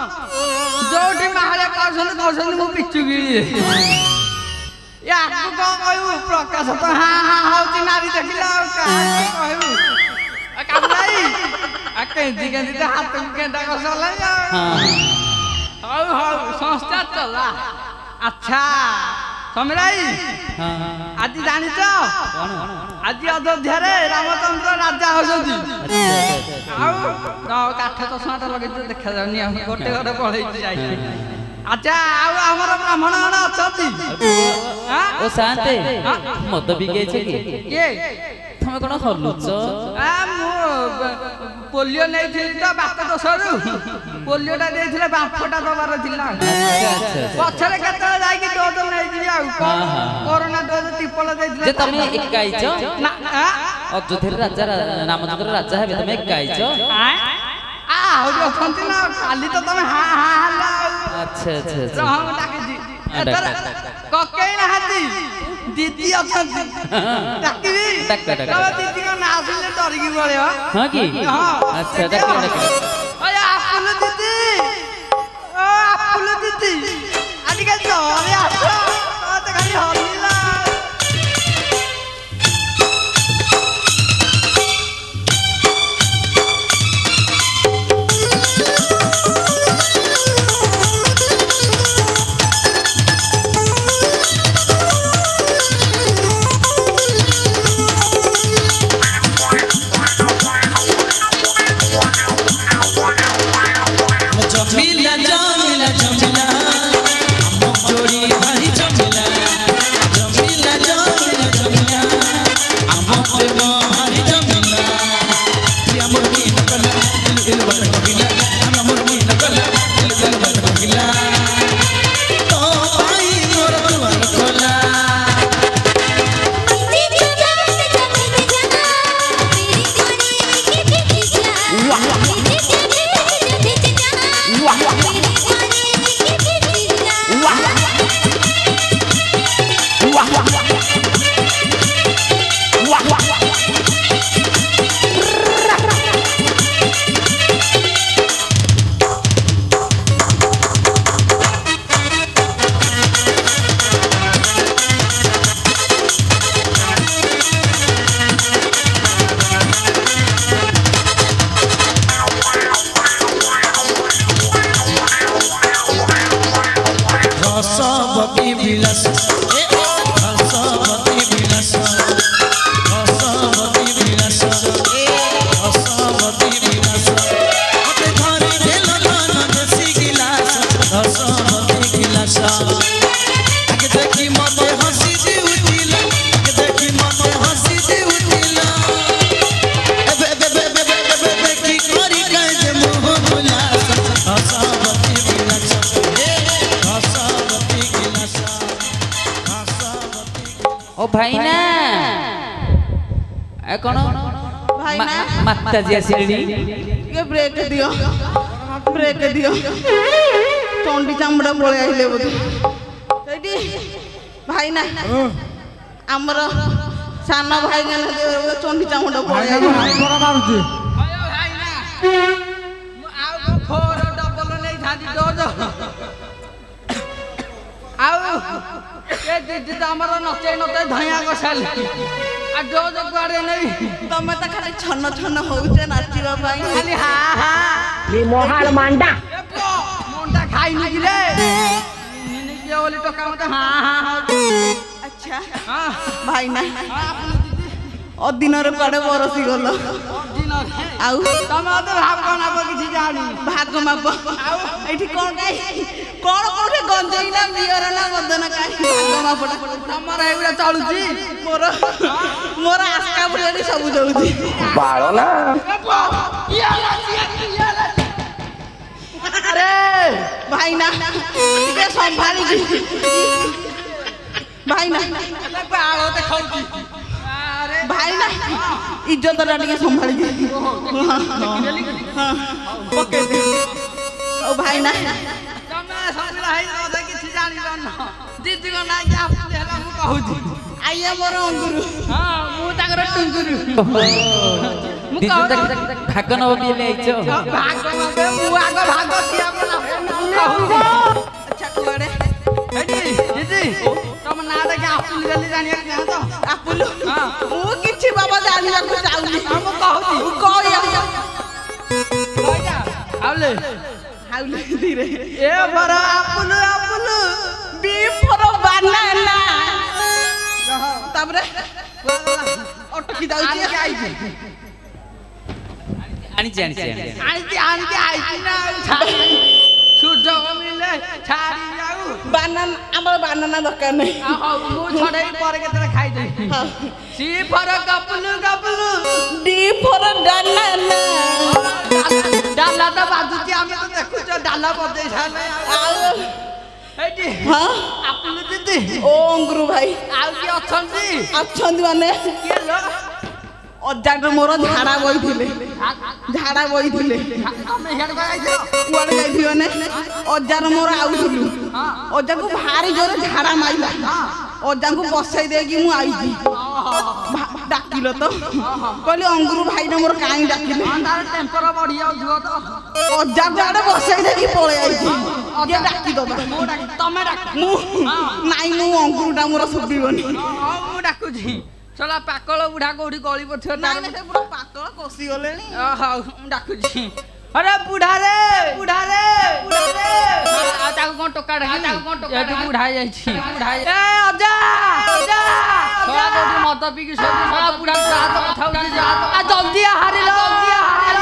जोटी मारे कौशन कौशन मु पिचुगी या को कहू प्रकाश तो हां हां होची नारी देखिला कहू काबलाई आ केंदी केंदी ते हाथ केंदा कसला हां हाउ हाउ संस्था चला अच्छा समराई हां आज जानि छ आज अयोध्या रे रामचंद्र राजा होसंती आउ काठ चश्माटा लगे देखा जानी हम गोटे गोटे पळै जाई अच्छा आउ हमर ब्राह्मण हण अछती हां ओ शांते मद बिगे छे के तमे कोन हलुच आ मु पोलियो नै थिली त बात दोसरु पोलियोटा देथिले बाफटा दबार थिला पछरे केते जाई कि डोज नै दिया कोरोना डोज टिपल देथिले जे तमे एकाई छ ना अयोध्या राजा रामचंद्र राजा हेबे तमे एकाई छ आ हो अछंती ना खाली तो तमे हां हां हल्ला अच्छा अच्छा रहम डाके दी एतर ककै ना हाती दीदी अछंती डाकिबी डाक तो दीदी का ना सुनले डरगी बळे हां की अच्छा डाक ओए आपुल दीदी ओ आपुल दीदी आजकल चोरे आछो तो खाली हल्ला भाई ना कौन भाई ना माता जी आसिलेनी ये ब्रेक दियो टंडी चामड़ा पळे आइले बोधे सेठी भाई ना हमर सानो भाई ने टंडी चामड़ा पळे आइले बड़ा मारुती अयो भाई ना आउ फोर डबल नै थादी डोज आउ ए दीदी त हमर नचे नचे धया गसाली आ डोज कुआडे नै तमे त खाली छन छन होउचे नाचिबा पाई खाली हा हा नी मोहाल मांडा मुंडा खाई नि गिले निनी के ओली टका मते हा हा अच्छा ଦେଖିଆ हां ଭାଇନା हां आपन दीदी ଅଦିନରେ କୁଆଡେ ବରସି ଗଲ ଆଉ ତମେ ଅଧେ ଭାଗ ମାପ କିଛି ଜାଣି ଭାଗ ମାପ ଆଉ ଏଠି କଣ କାଇ କଣ କୋଉଠି ଗଞ୍ଜେଇ ନା ବିୟର ନା ମଦନ କାଇ ଭାଗ ମାପଟା ତମର ଏଗୁଡା ଚଳୁଛି ମୋର ମୋର ଆସ୍କା ବୁଲିଆନି ସବୁ ଚଳୁଛି ବାଳ ନା ଆରେ ଭାଇନା ଟିକେ ସମ୍ଭାଳିକି ଭାଇନା ବାଳ ଦେଖାଉଛି ଆରେ ଭାଇନା ଇଜ୍ଜତଟା ଟିକେ ସମ୍ଭାଳିକି ପକେଇ ଦେ ଆଉ ଭାଇନା ତମେ ସବୁବେଳେ ହେଇ କଥା କିଛି ଜାଣିପାରୁନ ଦିଦିଙ୍କ ନାଇଁ ଆପୁଲି ହେଲା ମୁଁ କହୁଛି ଆଇଆ ମୋର ଅଙ୍ଗୁରୁ ହଁ ମୁଁ ତାଙ୍କର ଟୁଙ୍ଗୁରୁ ମୁଁ ଦିଦି କହୁଛି ଭାଗ ନବ ପିଲେ ଆଇଛ ଭାଗ ମାପେ ମୁଁ ଆଗ ଭାଗ ଦିଆ ବନା ମୁଁ କହୁଛି ଆଚ୍ଛା କୁଆଡେ ଏଠି ଦିଦି ତମ ନାଁ ଦେଖି ଆପୁଲି ବୋଲି ଜାଣିବାକୁ ଚାହଁ ତ ଆପୁଲୁ ହଁ ମୁଁ କିଛି ବାବା ଜାଣିବାକୁ ଚାହୁଁନି ମୁଁ କହୁଛି କହିଆ କହିଯା ଆଉଲେ ହାଉଲେ ଧୀରେ ଏ ବର ଆପୁଲୁ ଆପୁଲୁ ବି ଫର ବାନାନା ତାପରେ ଅଟକି ଯାଉଛି ଆଣିଛି ଆଣିଛି ଆଇଛି ନା ସୁଯୋଗ ମିଳିଲେ ଛାଡ଼ି ଯାଉ ବାନାନା ଆମର ବାନାନା ଦରକାର ନାହିଁ ହଉ ମୁଁ ଛଡ଼େଇ ପରେ କେତେବେଳେ ଖାଇଦେବି ସି ଫର ଗପୁଲୁ ଗପୁଲୁ ଡି ଫର ବାନାନା ଡାଲା ତ ବାଜୁଛି ଆମେ ତ ଦେଖୁଛ ଡାଲା ବଜେଇ ସାରିଲେ ଆଉ ଏଇଠି ହଁ ଆପୁଲୁ ଦିଦି ଓ ଅଙ୍ଗୁରୁ ଭାଇ ଆଉ କିଏ ଅଛନ୍ତି ଅଛନ୍ତି ମାନେ କିଏ ଲୋ ଅଜାଟ ମୋର ଝାଡା ବଇଥିଲେ ତମେ ହିଆଡ଼େ ଯାଇଥିଲ କୁଆଡେ ଯାଇଥିବ ମାନେ ଅଜାର ମୋର ଆଉଥିଲୁ ଅଜାକୁ ଭାରି ଜୋରେ ଝାଡା ମାଇଲା ଅଜାଙ୍କୁ ବସେଇ ଦେଇକି ମୁଁ ଆଇଛି ଡାକିଲ ତ କହିଲି ଅଙ୍ଗୁରୁ ଭାଇନା ମୋର କାହିଁ ଡାକିଲେ ତାର ଟେମ୍ପର ବଢି ଯାଉଥିବ ତ ଅଜାକୁ ଆଡେ ବସେଇ ଦେଇକି ପଳେଇ ଆଇଛି କିଏ ଡାକିଦବା ତମେ ଡାକ ମୁଁ ନାଇଁ ମୁଁ ଅଙ୍ଗୁରୁଟା ମୋର ଶୁଭିବନି ହଉ ମୁଁ ଡାକୁଛି ଚଲା ପାକଳ ବୁଢା କୋଉଠି ଗଳି ପଡିଥିବ ନାଇଁ ସେ ପୁରା ପାକଳ କଷି ଗଲେଣି ହଉ ମୁଁ ଡାକୁଛି अरे बुढ़ारे बुढ़ारे बुढ़ारे आ ताको कोन टोका ढा ताको कोन टोका ढा बुढ़ा जाई छी बुढ़ा ए अजा अजा थोड़ा कोठी मत पी के सोती सारा बुढ़ा साथ कथा उठी जा आ जल्दी हारि लो जल्दी हारि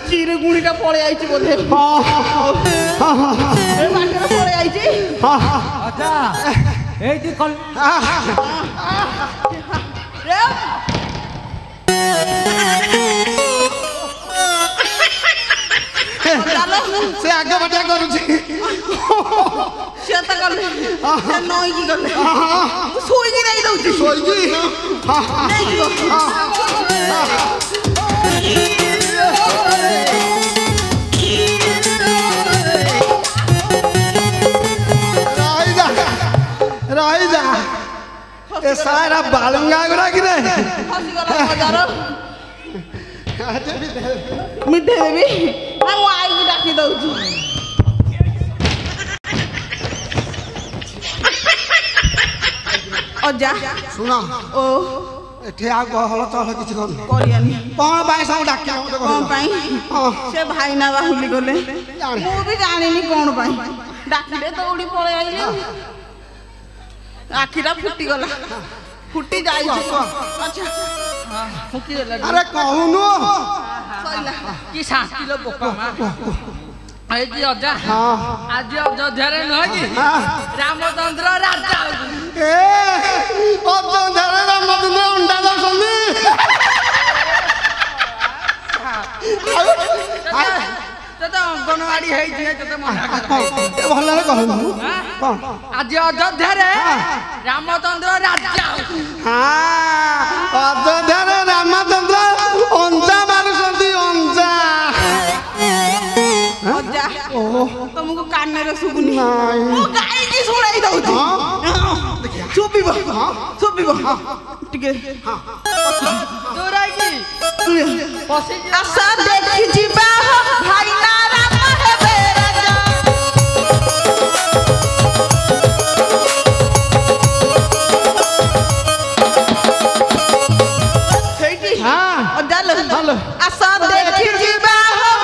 ଚିରୁଗୁଣିଟା ପଳେଇ ଆଇଛି ବୋଧେ ଏ ବାଟରେ ପଳେଇ ଆଇଛି ଅଜା ଏଇଠି କଲ से आगे बढ़िया करूची से त गले से नईकी गले सोईकी नहीं दउची सोईकी नहीं जीव रही जा ए सारा बालंगा गुरा गिरे फसी गला हजार ମିଠେଇ ଦେବି ନା ମୁଁ ଆଇକି ଡାକି ଦଉଛି ଅଜା ଶୁଣ ଓ ଏଠି ଆଉ ଗହଳ ଚହଳ କିଛି କରୁନି କରିଆନି କଣ ପାଇଁ ସବୁ ଡାକିଲ ମତେ କଣ ପାଇଁ ସେ ଭାଇନା ବାହୁଲି ଗଲେ ମୁଁ ବି ଜାଣିନି କଣ ପାଇଁ ଡାକିଲେ ଦୌଡ଼ି ପଳେଇ ଆଇଲି ଆଖିଟା ଫୁଟିଗଲା ଫୁଟି ଯାଇଛି ଆଚ୍ଛା ଫୁଟିଗଲା ଆରେ କହୁନୁ କି ଶାନ୍ତି ଲୋ ବୋପା ମା ଏଇଠି ଅଜା ଆଜି ଅଯୋଧ୍ୟାରେ ନୁହେଁ କି ରାମଚନ୍ଦ୍ର ରାଜା ଏ ଅଯୋଧ୍ୟାରେ ରାମଚନ୍ଦ୍ର ଅଣ୍ଡା ଦଉଛନ୍ତି ତତେ ଅଙ୍ଗନବାଡି ହେଇଛି ତତେ ମନା ଭଲରେ କହୁନୁ କଣ ଆଜି ଅଯୋଧ୍ୟାରେ ରାମଚନ୍ଦ୍ର ରାଜା ଅଯୋଧ୍ୟାରେ ରାମଚନ୍ଦ୍ର ଅଞ୍ଜା ମାରୁଛନ୍ତି ଅଞ୍ଜା ଅଜା ତମକୁ କାନରେ ଶୁଭୁନି ନାଇଁ। ମୁଁ ଗାଇକି ଶୁଣେଇ ଦଉଛି ଶୁଭିବ ଶୁଭିବ ଟିକେ ଦୂରାଇକି ଆଶା ଦେଖି ଯିବା ଭାଇନା ରାମ ହେବେ ରାଜା ସେଇଠି ଅଜା ଆଶା ଦେଖି ଯିବା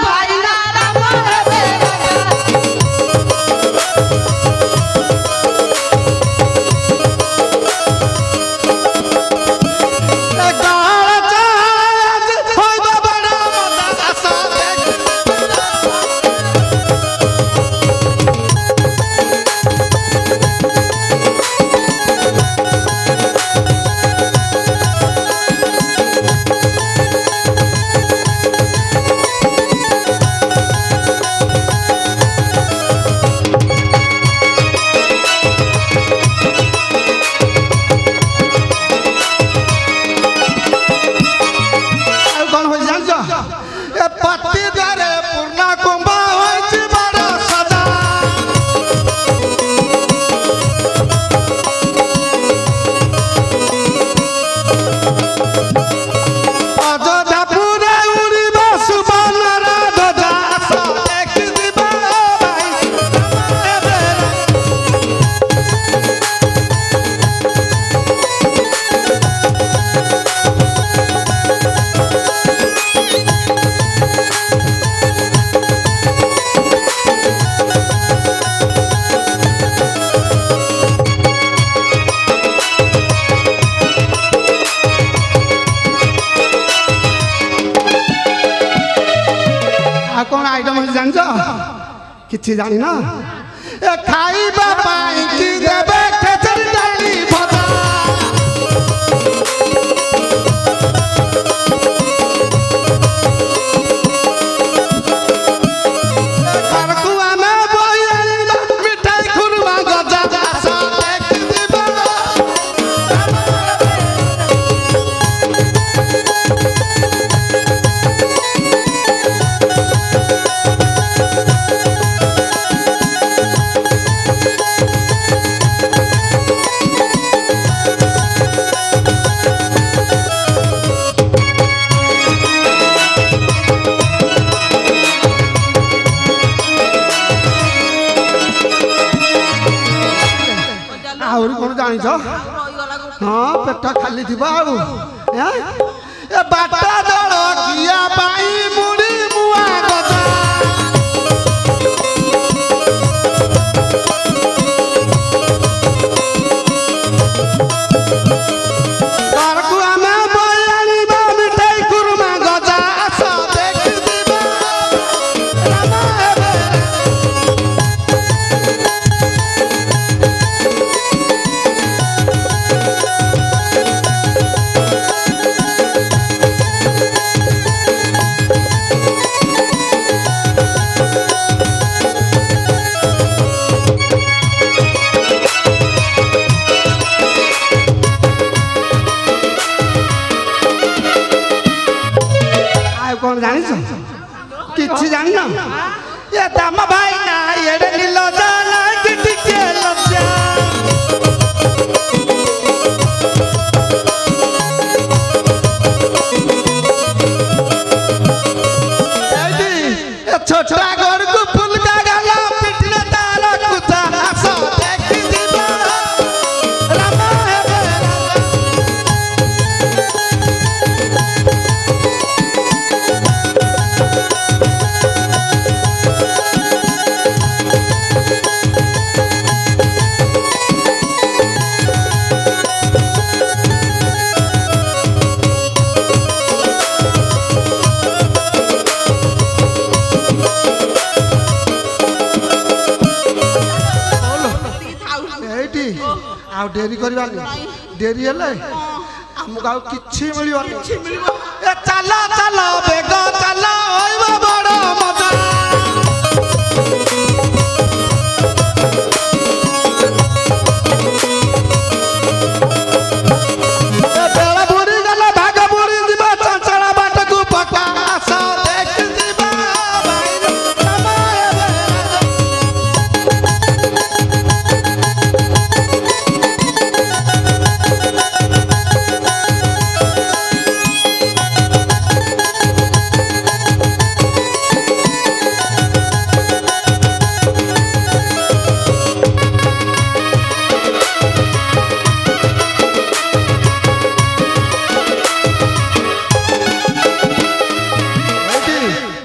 ଭାଇନା ରାମ ହେବେ कौन आइटम है जान किसी जानी ना खाइबा पाई की देबे खेचड़ी डाली भजा खरकुआ में बोइली मिठाई खुरवा गजा सा एक दिबा आउरी कोन जानि छ हां पेट खाली थिबा आउ ए बाटा दळ किया पाई मुड़ी मुआ गजा करकुआ में बोइली बा मिठाई कुरमा गजा आसा देख दिबा रामा हेबे कौन जानी किसी जानी ना ये दाम भाई ना ये नीलो जाला टिके लज्जा छोटा गोर को फूल का गला पिटने तारा कुत्ता आसो देखी दीवा रामा है आउ डेरी करबानी डेरी हेले हमको आउ किछि मिलिबनी ए चला चला बेग चला होइबो बड़ मजा ए बेला बुड़ी गला भाग बुड़ी दिबा चंचला बाट को पका आसा देख दिबा बाइर समाए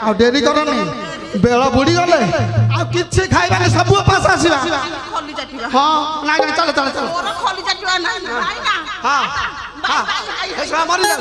आ डेरी करनी बेला बुड़ी गले आ किछि खाइबानी सब पास आसीबा खली जाटिवा हां ना चल चल चल मोर खली जाटिवा ना ना हां हां मरी जा